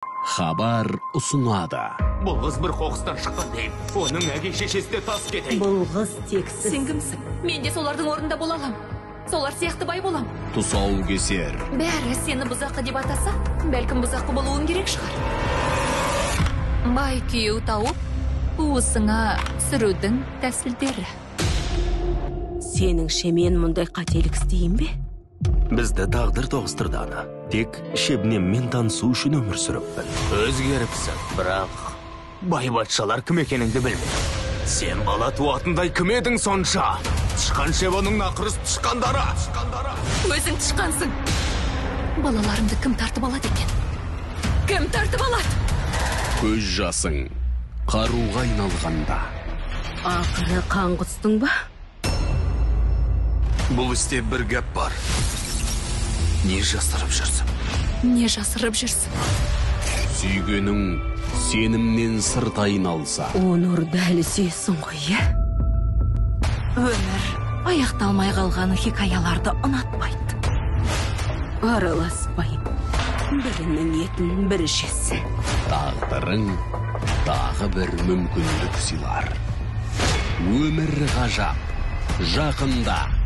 Хабар ұсынады. Бұл қыз бір қоқыстан шыққан дейін. Оның әке шешесі де тас кетейін. Бұл қыз тексіз. Сен кімсің? Мен де солардың орнында бола алам. Солар сияқты бай болам. Тұсау кесер. Бәрі сені бұзақы деп атаса, бәлкім бұзақы болуын керек шығар. Бай күйеу тауып, уысыңа сүрудің тәсілдері. Сеніңше мен мұндай қателік істейін бе? Бізді тағдыр тоғыстырды ана. Тек Шебнеммен танысу үшін өмір сүріппін. Өзгеріпсің, бірақ бай батшалар кім екеніңді білмейді. Сен бала туатындай кім едің сонша? Тышқан Шебаның нақырыс тышқандары. Өзің тышқансың. Балаларымды кім тартып алады екен? Кім тартып алады? Көз жасың қаруға айналғанда. Ақыры қан құстың ба? Бұл істе бір гәп бар. Не жасырып жүрсің? Не жасырып жүрсің? Сүйгенің сенімнен сырт айналса. Оны дәл сүйсің ғой, е? Өмір аяқталмай қалған хикаяларды ұнатпайды. Араласпайым. Бірінің етін бірі жесе. Тағдырың тағы бір мүмкіндік сыйлар. Өмір ғажап. Жақында.